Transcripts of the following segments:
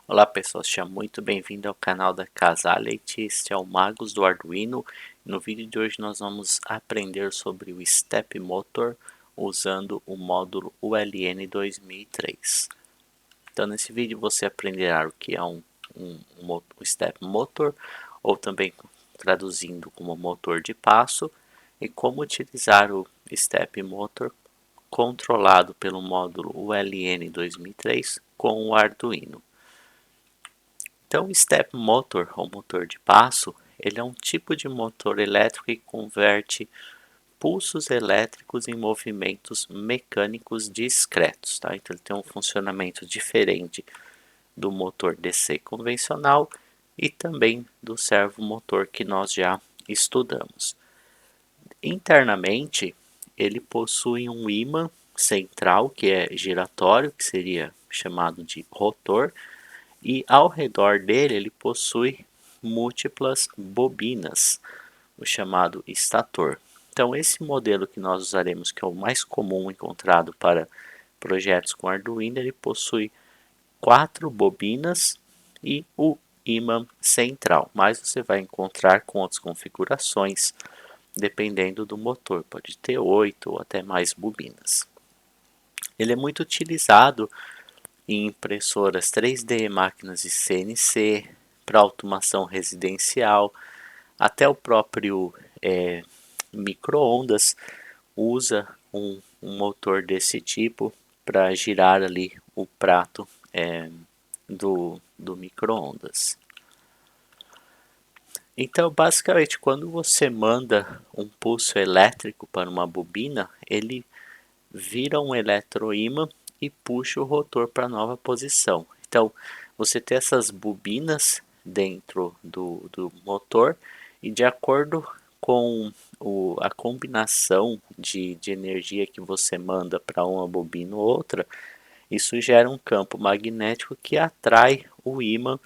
Olá pessoal, seja muito bem-vindo ao canal da Casality. Este é o Magos do Arduino. No vídeo de hoje nós vamos aprender sobre o Step Motor usando o módulo ULN 2003. Então nesse vídeo você aprenderá o que é um Step Motor, ou também traduzindo como motor de passo, e como utilizar o Step Motor controlado pelo módulo ULN 2003 com o Arduino. Então, o step motor, ou motor de passo, ele é um tipo de motor elétrico que converte pulsos elétricos em movimentos mecânicos discretos. Tá? Então, ele tem um funcionamento diferente do motor DC convencional e também do servomotor que nós já estudamos. Internamente, ele possui um ímã central, que é giratório, que seria chamado de rotor, e ao redor dele ele possui múltiplas bobinas, o chamado estator. Então esse modelo que nós usaremos, que é o mais comum encontrado para projetos com Arduino, ele possui 4 bobinas e o ímã central, mas você vai encontrar com outras configurações, dependendo do motor, pode ter 8 ou até mais bobinas. Ele é muito utilizado em impressoras 3D, máquinas de CNC, para automação residencial, até o próprio micro-ondas usa um motor desse tipo para girar ali o prato do micro-ondas. Então, basicamente, quando você manda um pulso elétrico para uma bobina, ele vira um eletroímã e puxa o rotor para a nova posição. Então, você tem essas bobinas dentro do motor e de acordo com a combinação de energia que você manda para uma bobina ou outra, isso gera um campo magnético que atrai o ímã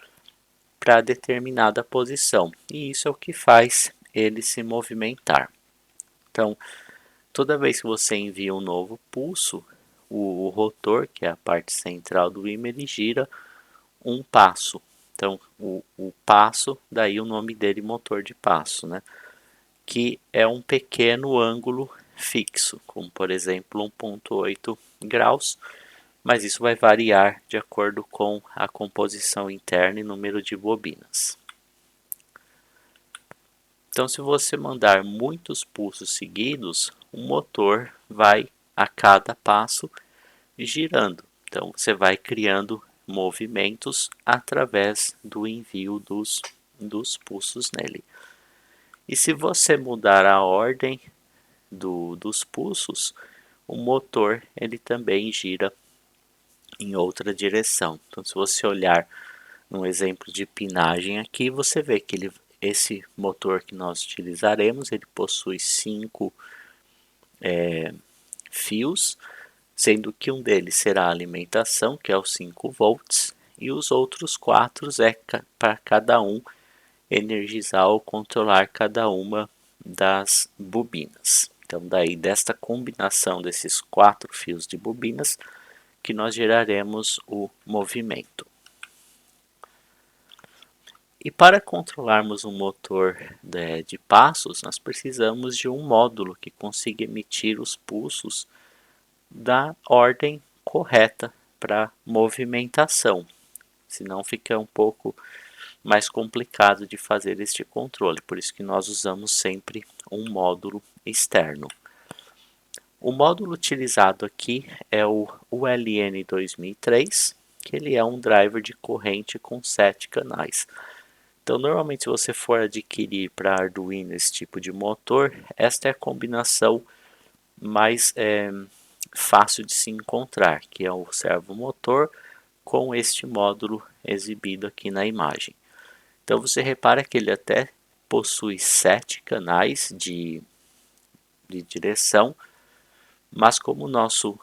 para determinada posição. E isso é o que faz ele se movimentar. Então, toda vez que você envia um novo pulso, o rotor, que é a parte central do ímã, ele gira um passo. Então, o passo, daí o nome dele motor de passo, né? Que é um pequeno ângulo fixo, como por exemplo 1,8 graus, mas isso vai variar de acordo com a composição interna e número de bobinas. Então, se você mandar muitos pulsos seguidos, o motor vai a cada passo girando. Então, você vai criando movimentos através do envio dos pulsos nele. E se você mudar a ordem dos pulsos, o motor ele também gira em outra direção. Então, se você olhar no exemplo de pinagem aqui, você vê que esse motor que nós utilizaremos, ele possui 5 fios, sendo que um deles será a alimentação, que é os 5 volts, e os outros 4 é para cada um energizar ou controlar cada uma das bobinas. Então, daí desta combinação desses 4 fios de bobinas que nós geraremos o movimento. E para controlarmos um motor de passos, nós precisamos de um módulo que consiga emitir os pulsos da ordem correta para movimentação. Senão fica um pouco mais complicado de fazer este controle, por isso que nós usamos sempre um módulo externo. O módulo utilizado aqui é o ULN 2003, que ele é um driver de corrente com 7 canais. Então, normalmente, se você for adquirir para Arduino esse tipo de motor, esta é a combinação mais fácil de se encontrar, que é o servomotor com este módulo exibido aqui na imagem. Então, você repara que ele até possui 7 canais de direção, mas como o nosso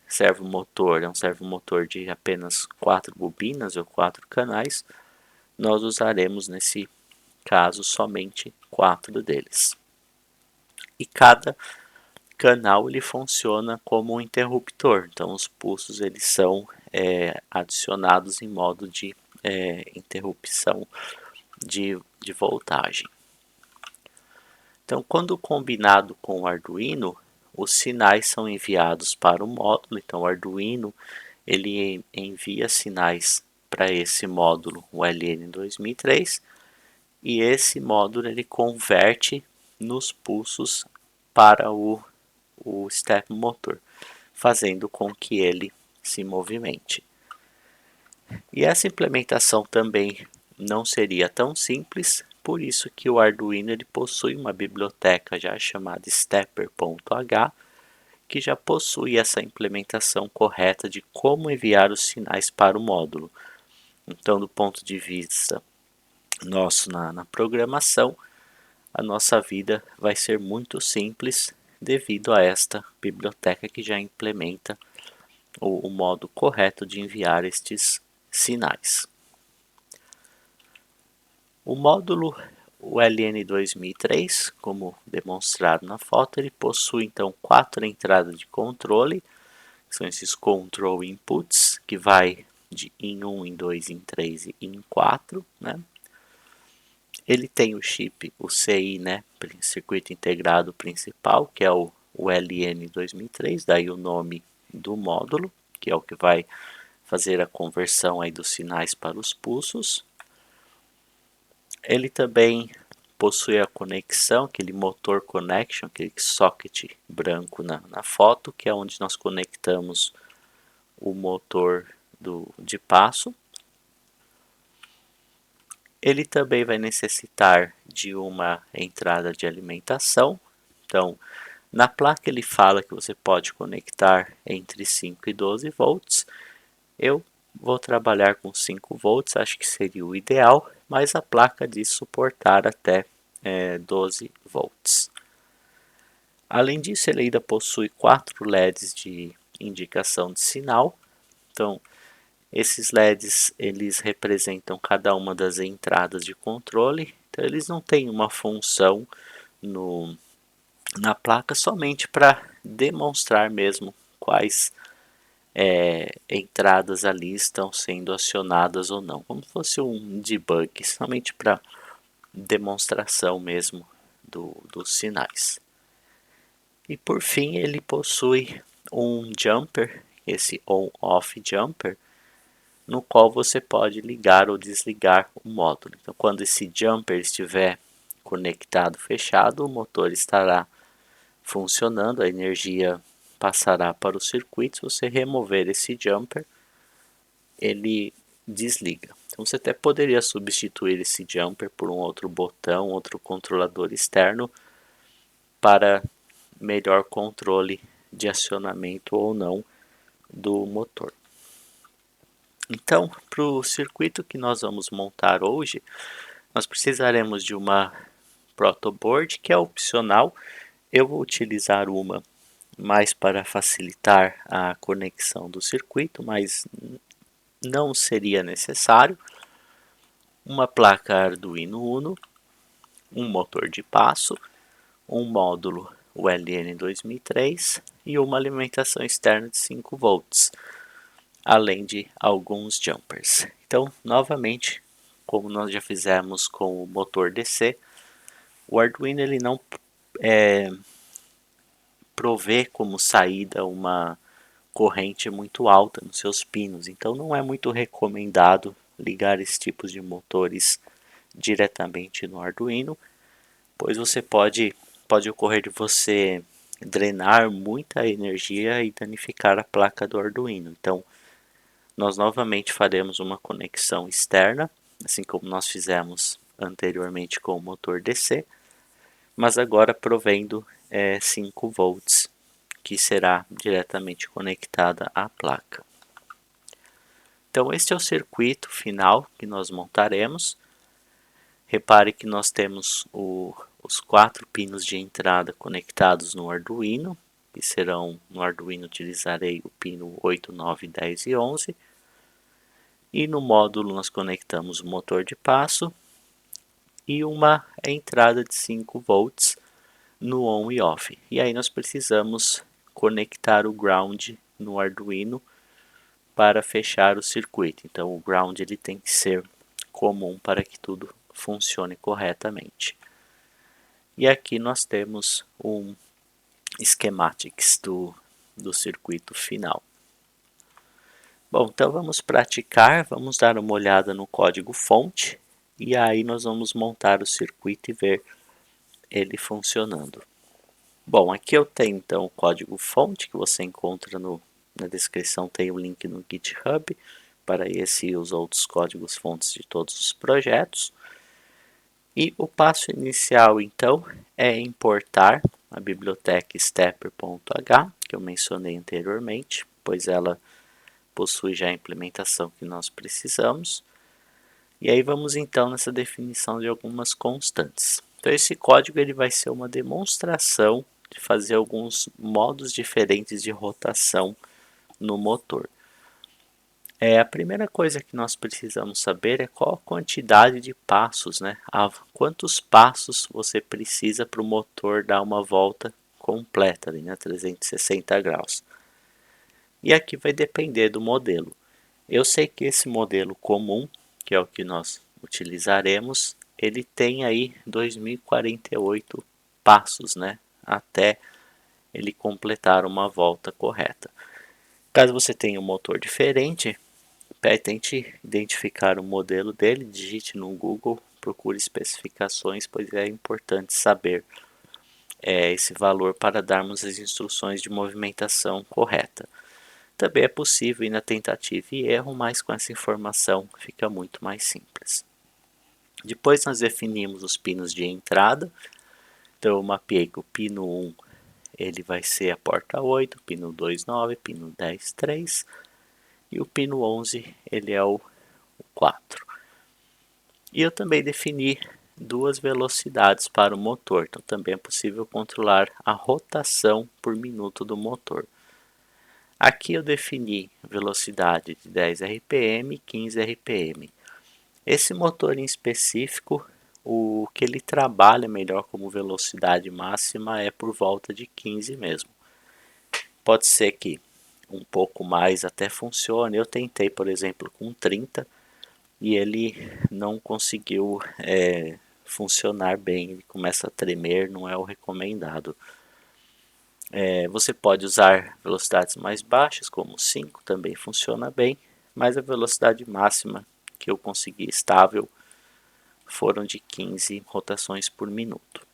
servomotor é um servomotor de apenas 4 bobinas ou 4 canais, nós usaremos nesse caso somente 4 deles. E cada canal ele funciona como um interruptor, então os pulsos eles são adicionados em modo de interrupção de voltagem. Então, quando combinado com o Arduino, os sinais são enviados para o módulo. Então, o Arduino ele envia sinais para esse módulo, o LN2003, e esse módulo ele converte nos pulsos para o step motor, fazendo com que ele se movimente. E essa implementação também não seria tão simples, por isso que o Arduino ele possui uma biblioteca já chamada stepper.h, que já possui essa implementação correta de como enviar os sinais para o módulo. Então, do ponto de vista nosso na programação, a nossa vida vai ser muito simples devido a esta biblioteca que já implementa o modo correto de enviar estes sinais. O módulo LN2003, como demonstrado na foto, ele possui então 4 entradas de controle, que são esses control inputs, que vai de in 1, in 2, in 3 e in 4, né? Ele tem o chip, o CI, né, circuito integrado principal, que é o LN2003, daí o nome do módulo, que é o que vai fazer a conversão aí dos sinais para os pulsos. Ele também possui a conexão, aquele motor connection, aquele socket branco na foto, que é onde nós conectamos o motor de passo. Ele também vai necessitar de uma entrada de alimentação. Então, na placa ele fala que você pode conectar entre 5 e 12 volts. Eu vou trabalhar com 5 volts, acho que seria o ideal, mas a placa diz suportar até 12 volts. Além disso, ele ainda possui 4 LEDs de indicação de sinal. Então, esses LEDs eles representam cada uma das entradas de controle. Então, eles não têm uma função na placa somente para demonstrar mesmo quais entradas ali estão sendo acionadas ou não, como se fosse um debug, somente para demonstração mesmo dos sinais. E por fim ele possui um jumper, esse on-off jumper, no qual você pode ligar ou desligar o módulo. Então, quando esse jumper estiver conectado fechado, o motor estará funcionando, a energia passará para o circuito. Se você remover esse jumper, ele desliga. Então você até poderia substituir esse jumper por um outro botão, outro controlador externo para melhor controle de acionamento ou não do motor. Então, para o circuito que nós vamos montar hoje, nós precisaremos de uma protoboard, que é opcional. Eu vou utilizar uma mais para facilitar a conexão do circuito, mas não seria necessário. Uma placa Arduino Uno, um motor de passo, um módulo LN2003 e uma alimentação externa de 5 volts, além de alguns jumpers. Então, novamente, como nós já fizemos com o motor DC, o Arduino ele não provê como saída uma corrente muito alta nos seus pinos, então não é muito recomendado ligar esse tipo de motores diretamente no Arduino, pois você pode ocorrer de você drenar muita energia e danificar a placa do Arduino. Então, nós novamente faremos uma conexão externa, assim como nós fizemos anteriormente com o motor DC, mas agora provendo 5 volts, que será diretamente conectada à placa. Então, este é o circuito final que nós montaremos. Repare que nós temos os 4 pinos de entrada conectados no Arduino, que serão, no Arduino utilizarei o pino 8, 9, 10 e 11. E no módulo nós conectamos o motor de passo e uma entrada de 5 volts no on e off. E aí nós precisamos conectar o ground no Arduino para fechar o circuito. Então o ground ele tem que ser comum para que tudo funcione corretamente. E aqui nós temos um schematics do circuito final. Bom, então vamos praticar, vamos dar uma olhada no código fonte e aí nós vamos montar o circuito e ver ele funcionando. Bom, aqui eu tenho então o código fonte que você encontra na descrição, tem o link no GitHub para esse e os outros códigos fontes de todos os projetos. E o passo inicial então é importar a biblioteca stepper.h, que eu mencionei anteriormente, pois ela possui já a implementação que nós precisamos. E aí vamos então nessa definição de algumas constantes. Então esse código ele vai ser uma demonstração de fazer alguns modos diferentes de rotação no motor. A primeira coisa que nós precisamos saber é qual a quantidade de passos, né? Quantos passos você precisa para o motor dar uma volta completa, ali, né? 360 graus. E aqui vai depender do modelo. Eu sei que esse modelo comum, que é o que nós utilizaremos, ele tem aí 2048 passos, né? Até ele completar uma volta correta. Caso você tenha um motor diferente, tente identificar o modelo dele, digite no Google, procure especificações, pois é importante saber esse valor para darmos as instruções de movimentação correta. Também é possível ir na tentativa e erro, mas com essa informação fica muito mais simples. Depois nós definimos os pinos de entrada. Então eu mapeei que o pino 1 ele vai ser a porta 8, pino 2, 9, pino 10, 3 e o pino 11 ele é o 4. E eu também defini duas velocidades para o motor, então também é possível controlar a rotação por minuto do motor. Aqui eu defini velocidade de 10 RPM e 15 RPM. Esse motor em específico, o que ele trabalha melhor como velocidade máxima é por volta de 15 mesmo. Pode ser que um pouco mais até funcione. Eu tentei, por exemplo, com 30 e ele não conseguiu funcionar bem. Ele começa a tremer, não é o recomendado. Você pode usar velocidades mais baixas, como 5, também funciona bem, mas a velocidade máxima que eu consegui estável foram de 15 rotações por minuto.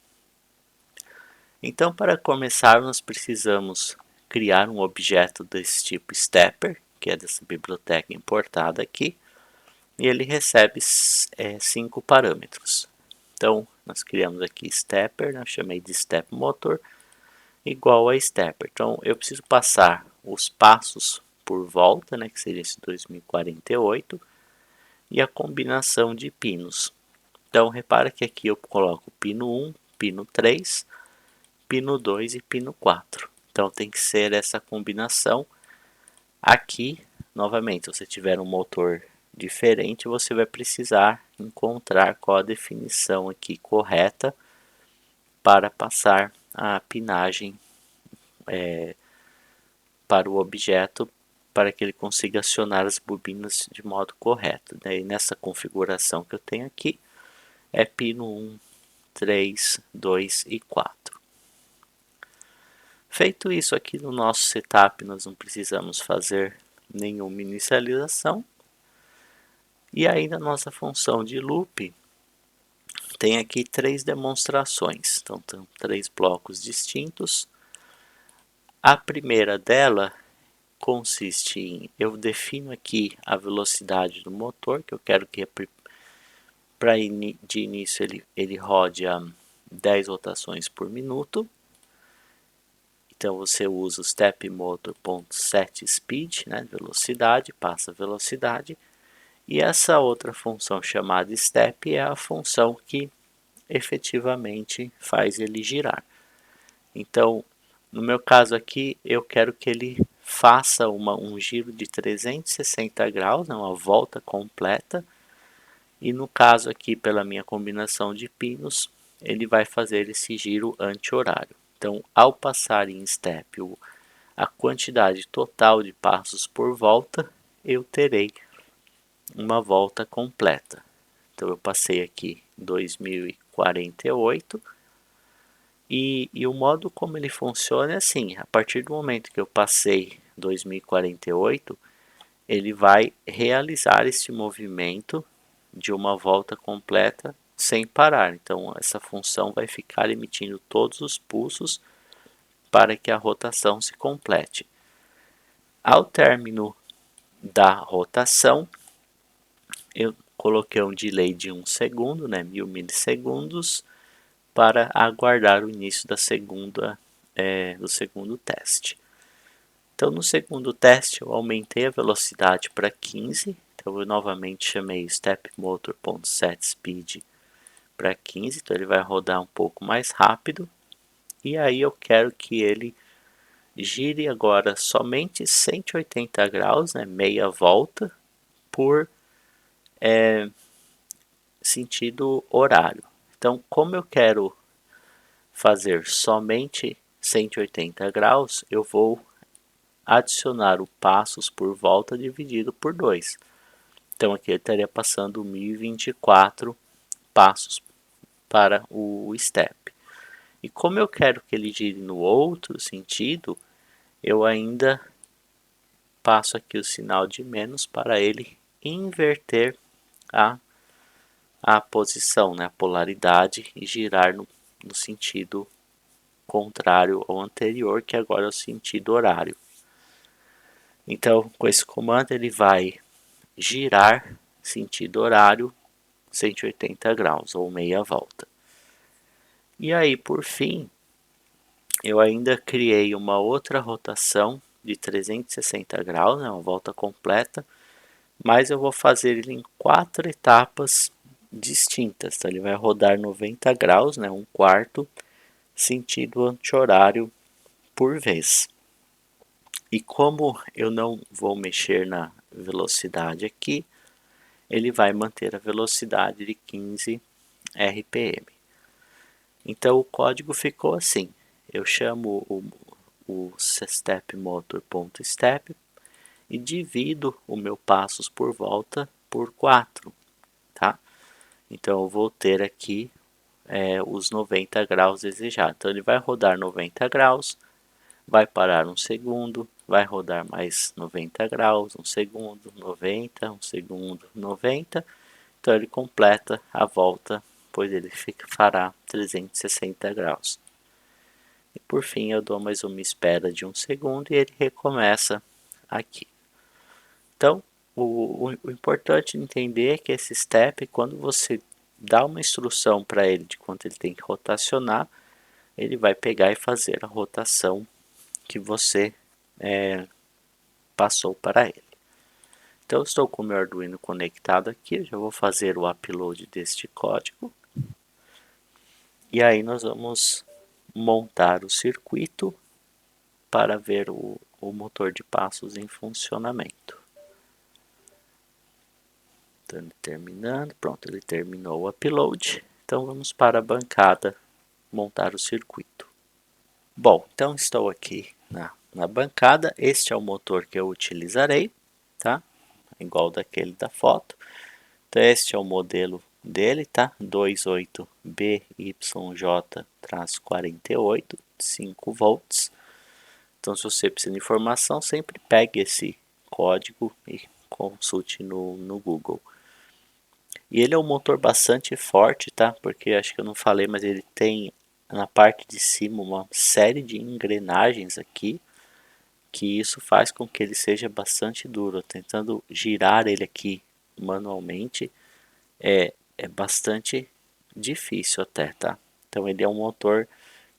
Então, para começar, nós precisamos criar um objeto desse tipo stepper, que é dessa biblioteca importada aqui, e ele recebe 5 parâmetros. Então, nós criamos aqui stepper, eu chamei de step motor, igual a stepper. Então, eu preciso passar os passos por volta, né, que seria esse 2048, e a combinação de pinos. Então, repara que aqui eu coloco pino 1, pino 3, pino 2 e pino 4. Então, tem que ser essa combinação. Aqui, novamente, se você tiver um motor diferente, você vai precisar encontrar qual a definição aqui correta para passar a pinagem para o objeto para que ele consiga acionar as bobinas de modo correto. Daí nessa configuração que eu tenho aqui é pino 1, 3, 2 e 4. Feito isso aqui no nosso setup, nós não precisamos fazer nenhuma inicialização. E aí na nossa função de loop tem aqui 3 demonstrações. Então tem 3 blocos distintos. A primeira dela consiste em, eu defino aqui a velocidade do motor, que eu quero que de início ele rode a 10 rotações por minuto. Então você usa o step motor.set speed, né, velocidade, passa velocidade. E essa outra função chamada step é a função que efetivamente faz ele girar. Então, no meu caso aqui, eu quero que ele faça um giro de 360 graus, né, uma volta completa. E no caso aqui, pela minha combinação de pinos, ele vai fazer esse giro anti-horário. Então, ao passar em step a quantidade total de passos por volta, eu terei uma volta completa. Então eu passei aqui 2048 e o modo como ele funciona é assim: a partir do momento que eu passei 2048, ele vai realizar esse movimento de uma volta completa sem parar. Então essa função vai ficar emitindo todos os pulsos para que a rotação se complete. Ao término da rotação, eu coloquei um delay de 1 segundo, né, 1000 milissegundos, para aguardar o início do segundo teste. Então no segundo teste eu aumentei a velocidade para 15, então eu novamente chamei o step motor.setSpeed para 15, então ele vai rodar um pouco mais rápido, e aí eu quero que ele gire agora somente 180 graus, né, meia volta, por sentido horário. Então, como eu quero fazer somente 180 graus, eu vou adicionar o passos por volta dividido por 2. Então aqui eu estaria passando 1024 passos para o step. E como eu quero que ele gire no outro sentido, eu ainda passo aqui o sinal de menos para ele inverter a posição, né, a polaridade, e girar no sentido contrário ao anterior, que agora é o sentido horário. Então, com esse comando, ele vai girar sentido horário 180 graus, ou meia volta. E aí, por fim, eu ainda criei uma outra rotação de 360 graus, né, uma volta completa, mas eu vou fazer ele em 4 etapas distintas. Então, ele vai rodar 90 graus, né, um quarto, sentido anti-horário por vez. E como eu não vou mexer na velocidade aqui, ele vai manter a velocidade de 15 RPM. Então o código ficou assim: eu chamo o step motor.step e divido o meu passos por volta por 4, tá? Então eu vou ter aqui os 90 graus desejados. Então ele vai rodar 90 graus, vai parar um segundo, vai rodar mais 90 graus, um segundo, 90, um segundo, 90. Então ele completa a volta, pois ele fará 360 graus. E por fim eu dou mais uma espera de um segundo e ele recomeça aqui. Então o importante entender é que esse step, quando você dá uma instrução para ele de quanto ele tem que rotacionar, ele vai pegar e fazer a rotação que você passou para ele. Então, eu estou com o meu Arduino conectado aqui, eu já vou fazer o upload deste código. E aí nós vamos montar o circuito para ver o motor de passos em funcionamento. Então, ele terminando, pronto, ele terminou o upload. Então, vamos para a bancada montar o circuito. Bom, então estou aqui na bancada. Este é o motor que eu utilizarei, tá? Igual daquele da foto. Então este é o modelo dele, tá? 28BYJ-48, 5 volts. Então se você precisa de informação, sempre pegue esse código e consulte no Google. E ele é um motor bastante forte, tá? Porque acho que eu não falei, mas ele tem na parte de cima uma série de engrenagens aqui, que isso faz com que ele seja bastante duro. Tentando girar ele aqui manualmente é bastante difícil até, tá? Então ele é um motor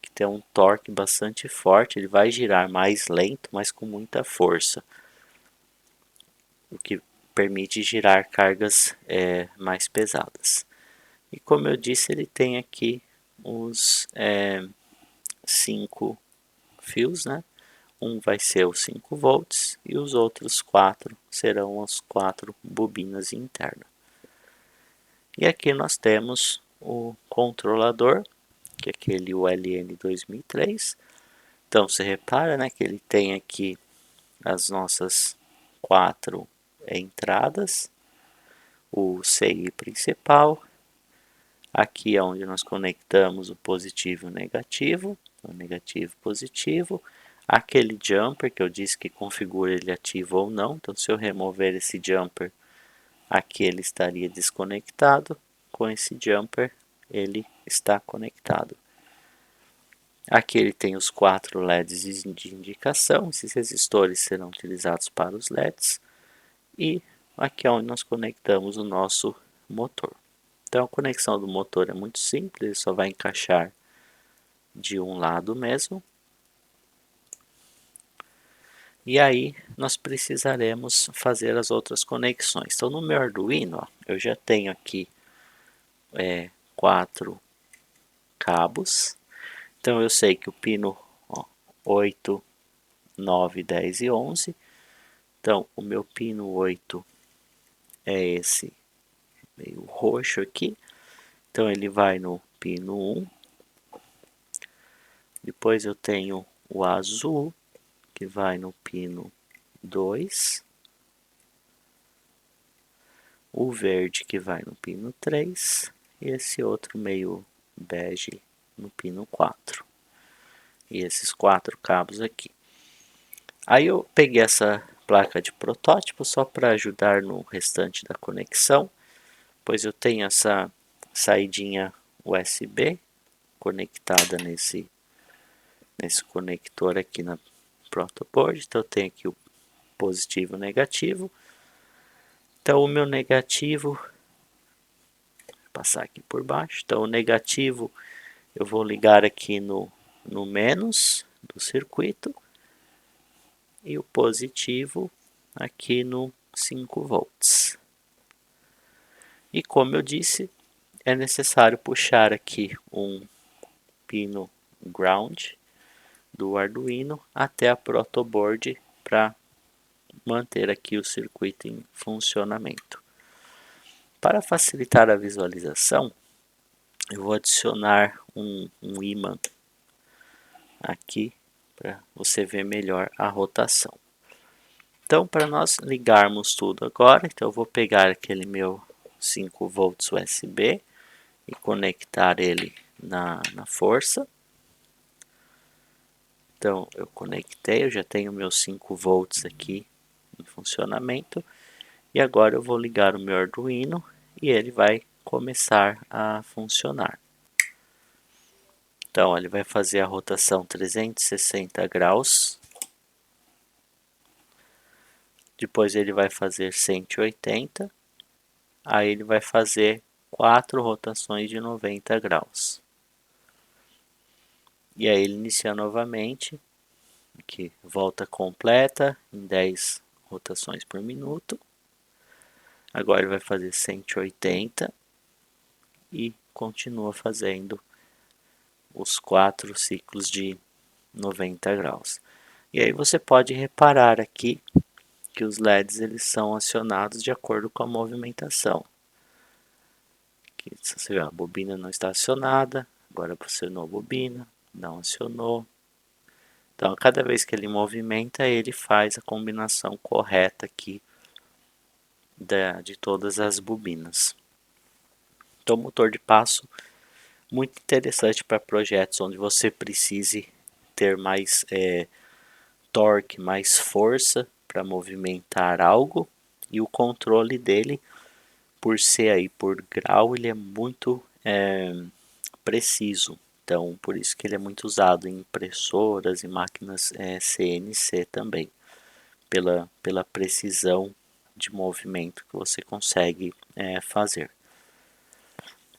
que tem um torque bastante forte, ele vai girar mais lento, mas com muita força, o que permite girar cargas mais pesadas. E como eu disse, ele tem aqui os 5 fios, né? Um vai ser os 5 volts e os outros 4 serão as 4 bobinas internas. E aqui nós temos o controlador, que é aquele ULN 2003. Então você repara, né, que ele tem aqui as nossas 4 entradas, o CI principal, aqui é onde nós conectamos o positivo e o negativo positivo, aquele jumper que eu disse que configura ele ativo ou não, então se eu remover esse jumper, aqui ele estaria desconectado, com esse jumper ele está conectado. Aqui ele tem os 4 LEDs de indicação, esses resistores serão utilizados para os LEDs, e aqui é onde nós conectamos o nosso motor. Então a conexão do motor é muito simples, ele só vai encaixar de um lado mesmo. E aí nós precisaremos fazer as outras conexões. Então no meu Arduino, ó, eu já tenho aqui 4 cabos. Então eu sei que o pino 8, 9, 10 e 11. Então o meu pino 8 é esse meio roxo aqui. Então ele vai no pino 1. Depois eu tenho o azul, que vai no pino 2. O verde, que vai no pino 3. E esse outro meio bege no pino 4. E esses 4 cabos aqui. Aí eu peguei essa placa de protótipo só para ajudar no restante da conexão. Pois eu tenho essa saidinha USB conectada nesse conector aqui na protoboard. Então eu tenho aqui o positivo e o negativo. Então o meu negativo, vou passar aqui por baixo. Então o negativo eu vou ligar aqui no menos do circuito e o positivo aqui no 5 volts. E como eu disse, é necessário puxar aqui um pino ground do Arduino até a protoboard para manter aqui o circuito em funcionamento. Para facilitar a visualização, eu vou adicionar um ímã aqui para você ver melhor a rotação. Então, para nós ligarmos tudo agora, então eu vou pegar aquele meu 5 volts USB e conectar ele na força. Então, eu conectei, eu já tenho meus 5 volts aqui em funcionamento. E agora eu vou ligar o meu Arduino e ele vai começar a funcionar. Então, ele vai fazer a rotação 360 graus. Depois ele vai fazer 180. Aí ele vai fazer 4 rotações de 90 graus. E aí ele inicia novamente, aqui, volta completa em 10 rotações por minuto. Agora ele vai fazer 180 e continua fazendo os 4 ciclos de 90 graus. E aí você pode reparar aqui que os LEDs eles são acionados de acordo com a movimentação. Aqui, se você ver, a bobina não está acionada, agora acionou a bobina, não acionou. Então, cada vez que ele movimenta, ele faz a combinação correta aqui de todas as bobinas. Então, motor de passo, muito interessante para projetos onde você precise ter mais torque, mais força para movimentar algo, e o controle dele, por ser aí por grau, ele é muito preciso. Então, por isso que ele é muito usado em impressoras e máquinas CNC também, pela precisão de movimento que você consegue fazer.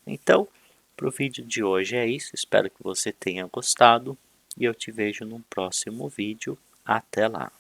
Então, para o vídeo de hoje é isso. Espero que você tenha gostado e eu te vejo no próximo vídeo. Até lá!